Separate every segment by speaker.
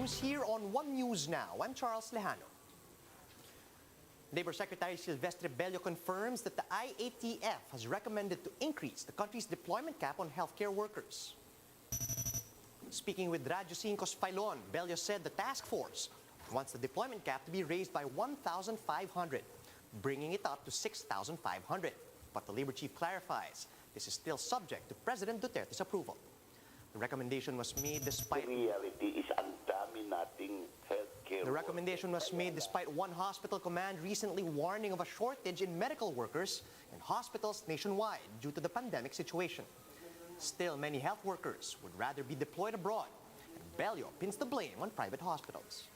Speaker 1: news here on One News Now. I'm Charles Lejano. Labor Secretary Silvestre Bello confirms that the IATF has recommended to increase the country's deployment cap on healthcare workers. Speaking with Radyo 5's Filon, Bello said the task force wants the deployment cap to be raised by 1,500, bringing it up to 6,500. But the labor chief clarifies this is still subject to President Duterte's approval. The recommendation was made despite one hospital command recently warning of a shortage in medical workers in hospitals nationwide due to the pandemic situation. Still, many health workers would rather be deployed abroad, and Bello pins the blame on private hospitals.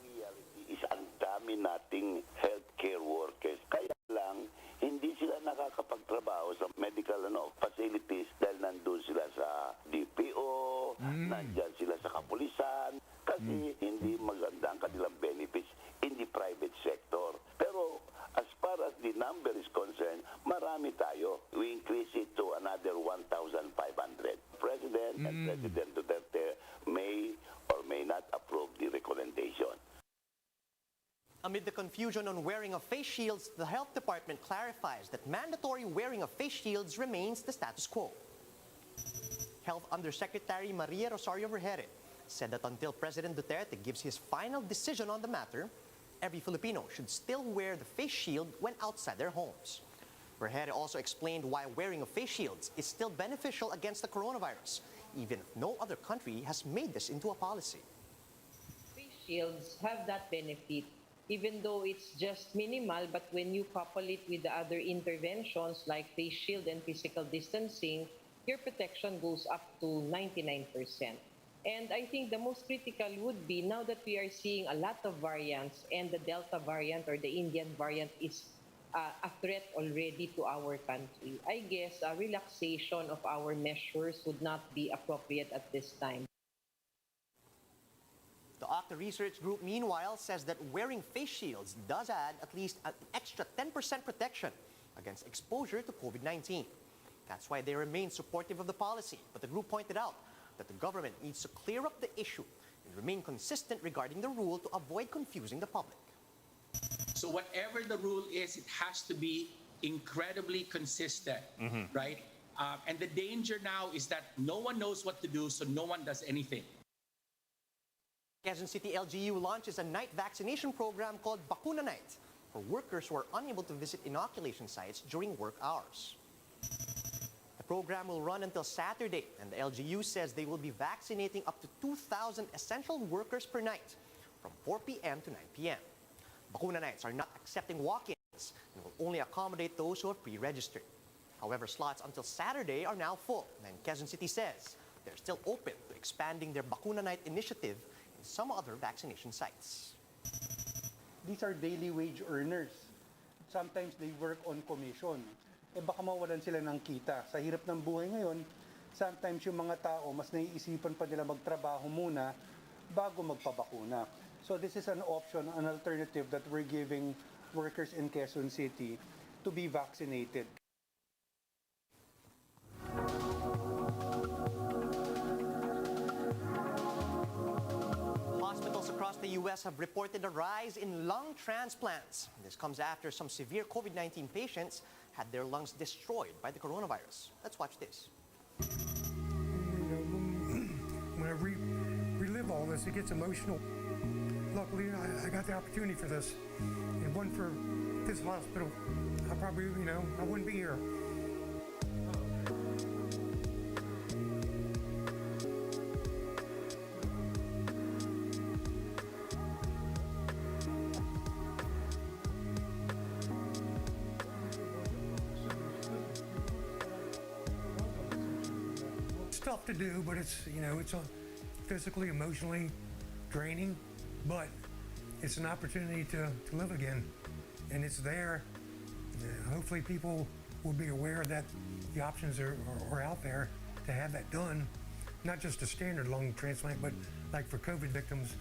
Speaker 2: Reality is ang dami nating healthcare workers. Kaya lang, hindi sila nakakapagtrabaho sa medical facilities dahil nandun sila sa DPO, nandyan sila sa kapulisan, kasi hindi maganda ang kanilang benefits in the private sector. Pero as far as the number is concerned, marami tayo. We increase it to another 1,500. President and President Duterte may or may not approve the recommendation.
Speaker 1: Amid the confusion on wearing of face shields, the Health Department clarifies that mandatory wearing of face shields remains the status quo. Health Undersecretary Maria Rosario Vergere said that until President Duterte gives his final decision on the matter, every Filipino should still wear the face shield when outside their homes. Vergere also explained why wearing of face shields is still beneficial against the coronavirus, even if no other country has made this into a policy.
Speaker 3: Face shields have that benefit, even though it's just minimal, but when you couple it with the other interventions like face shield and physical distancing, your protection goes up to 99%. And I think the most critical would be now that we are seeing a lot of variants and the Delta variant or the Indian variant is a threat already to our country. I guess a relaxation of our measures would not be appropriate at this time.
Speaker 1: The Octa Research Group, meanwhile, says that wearing face shields does add at least an extra 10% protection against exposure to COVID-19. That's why they remain supportive of the policy. But the group pointed out that the government needs to clear up the issue and remain consistent regarding the rule to avoid confusing the public.
Speaker 4: So whatever the rule is, it has to be incredibly consistent, right? And the danger now is that no one knows what to do, so no one does anything.
Speaker 1: Quezon City LGU launches a night vaccination program called Bakuna Night for workers who are unable to visit inoculation sites during work hours. The program will run until Saturday, and the LGU says they will be vaccinating up to 2,000 essential workers per night from 4 p.m. to 9 p.m. Bakuna Nights are not accepting walk-ins and will only accommodate those who have pre-registered. However, slots until Saturday are now full, and Quezon City says they're still open to expanding their Bakuna Night initiative in some other vaccination sites.
Speaker 5: These are daily wage earners. Sometimes they work on commission. Baka mawalan sila ng kita. Sa hirap ng buhay ngayon, sometimes yung mga tao mas naiisipan pa nila magtrabaho muna bago magpabakuna. So this is an option, an alternative that we're giving workers in Quezon City to be vaccinated.
Speaker 1: Hospitals across the U.S. have reported a rise in lung transplants. This comes after some severe COVID-19 patients had their lungs destroyed by the coronavirus. Let's watch this.
Speaker 6: When I relive all this, it gets emotional. Luckily, I got the opportunity for this. And one for this hospital, I probably, I wouldn't be here. It's tough to do, but it's, it's physically, emotionally draining. But it's an opportunity to live again, and it's there. Hopefully people will be aware that the options are out there to have that done, not just a standard lung transplant, but like for COVID victims.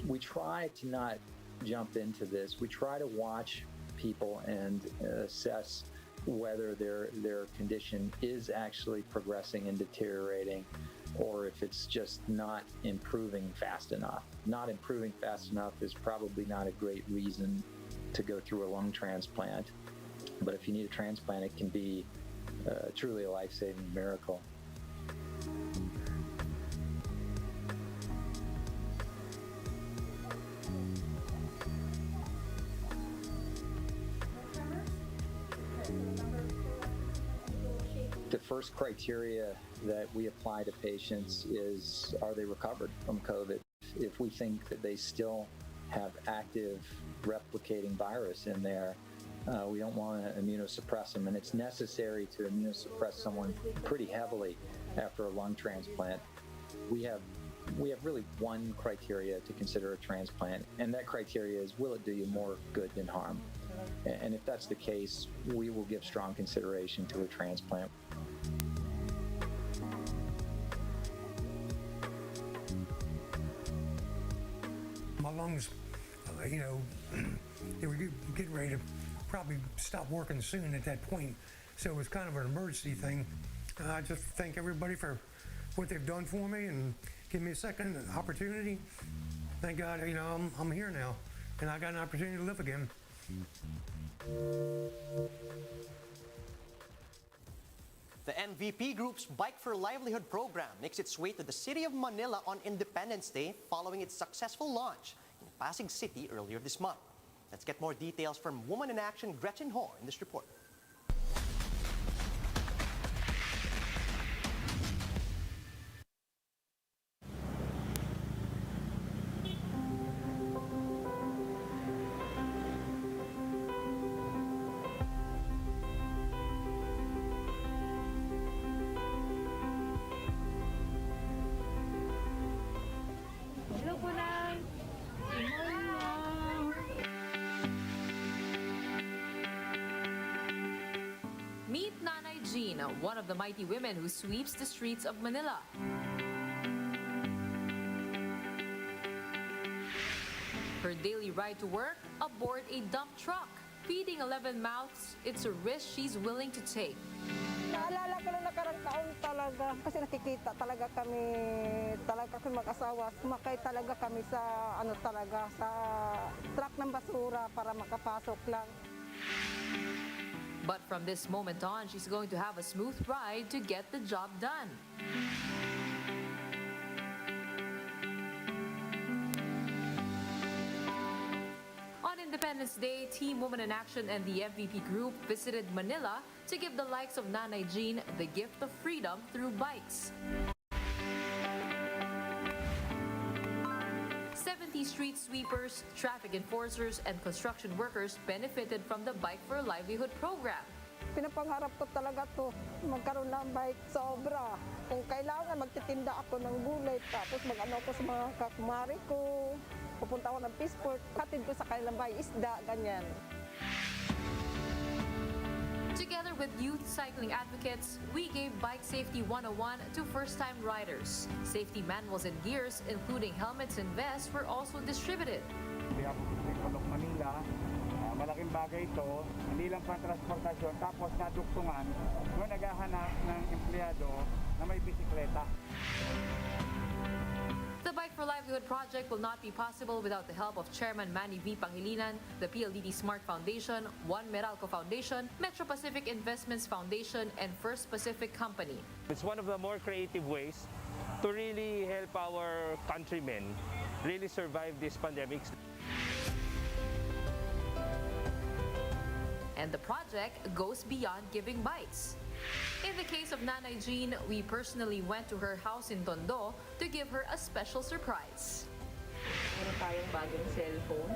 Speaker 7: We try to not jump into this. We try to watch people and assess whether their condition is actually progressing and deteriorating, or if it's just not improving fast enough. Not improving fast enough is probably not a great reason to go through a lung transplant. But if you need a transplant, it can be truly a life-saving miracle. The first criteria that we apply to patients is, are they recovered from COVID? If we think that they still have active replicating virus in there, we don't want to immunosuppress them, and it's necessary to immunosuppress someone pretty heavily after a lung transplant. We have really one criteria to consider a transplant, and that criteria is, will it do you more good than harm? And if that's the case, we will give strong consideration to a transplant.
Speaker 6: My lungs, they were getting ready to probably stop working soon at that point. So it was kind of an emergency thing. I just thank everybody for what they've done for me and give me a second opportunity. Thank God, I'm here now, and I got an opportunity to live again.
Speaker 1: The MVP Group's Bike for Livelihood program makes its way to the city of Manila on Independence Day following its successful launch in Pasig City earlier this month. Let's get more details from Woman in Action Gretchen Ho in this report.
Speaker 8: Meet Nanay Jean, one of the mighty women who sweeps the streets of Manila. Her daily ride to work aboard a dump truck. Feeding 11 mouths, it's a risk she's willing to take.
Speaker 9: Naalala ko na nakarang taon talaga kasi nakikita talaga kami mag-asawa. Sumakay talaga kami sa sa truck ng basura para makapasok lang.
Speaker 8: But from this moment on, she's going to have a smooth ride to get the job done. On Independence Day, Team Woman in Action and the MVP Group visited Manila to give the likes of Nanay Jean the gift of freedom through bikes. 70 street sweepers, traffic enforcers, and construction workers benefited from the Bike for Livelihood program.
Speaker 9: Pinapangarap ko talaga to, magkaroon ng bike sobra. Kung kailangan, magtitinda ako ng gulay, tapos mag-ano ko sa mga kakumari ko, pupunta ako ng Peaceport, hatid ko sa kanilang bahay isda, ganyan.
Speaker 8: Together with youth cycling advocates, we gave Bike Safety 101 to first-time riders. Safety manuals and gears, including helmets and vests, were also distributed.
Speaker 10: Kaya po sa Manila, malaking bagay ito, hindi lang pang-transportasyon, tapos naduktungan, nung naghahanap ng empleyado na may bisikleta.
Speaker 8: The Bike for Livelihood project will not be possible without the help of Chairman Manny V. Pangilinan, the PLDT Smart Foundation, One Meralco Foundation, Metro Pacific Investments Foundation, and First Pacific Company.
Speaker 11: It's one of the more creative ways to really help our countrymen really survive this pandemic.
Speaker 8: And the project goes beyond giving bikes. In the case of Nanay Jean, we personally went to her house in Tondo to give her a special surprise.
Speaker 3: Meron tayong bagong cellphone.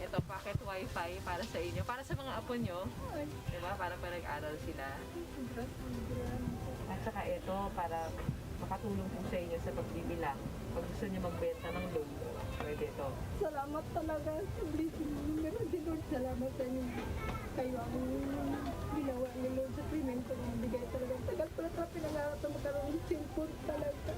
Speaker 3: Ito, pocket wifi para sa inyo. Para sa mga apo nyo. Diba? Para nag-aral sila. At saka ito, para makatulong po sa inyo sa pagbibilang. Pag gusto nyo magbenta ng loan, pwede ito.
Speaker 9: Salamat talaga. Salamat sa inyo. Kayo ang ginawa ni Lord sa pimento ng bigay talaga. Tagal pala sa pinangarap na magkaroon ng cellphone talaga.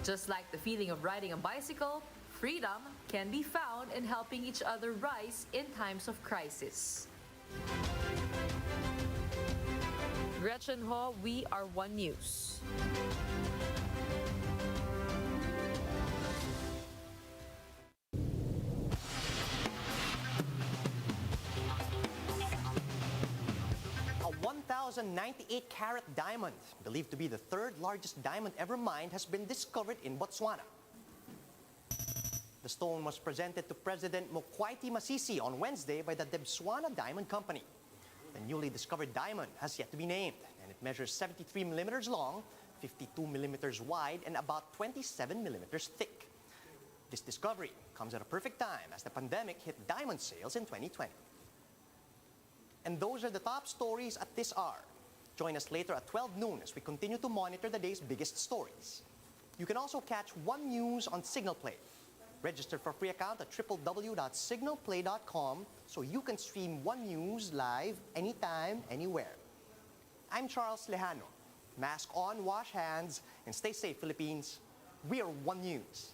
Speaker 8: Just like the feeling of riding a bicycle, freedom can be found in helping each other rise in times of crisis. Gretchen Ho, We Are One News.
Speaker 1: A 1,098-carat diamond, believed to be the third largest diamond ever mined, has been discovered in Botswana. The stone was presented to President Mokwaiti Masisi on Wednesday by the Botswana Diamond Company. The newly discovered diamond has yet to be named, and it measures 73 millimeters long, 52 millimeters wide, and about 27 millimeters thick. This discovery comes at a perfect time as the pandemic hit diamond sales in 2020. And those are the top stories at this hour. Join us later at 12 noon as we continue to monitor the day's biggest stories. You can also catch One News on Signal Play. Register for a free account at www.signalplay.com so you can stream One News live anytime, anywhere. I'm Charles Lejano. Mask on, wash hands, and stay safe, Philippines. We are One News.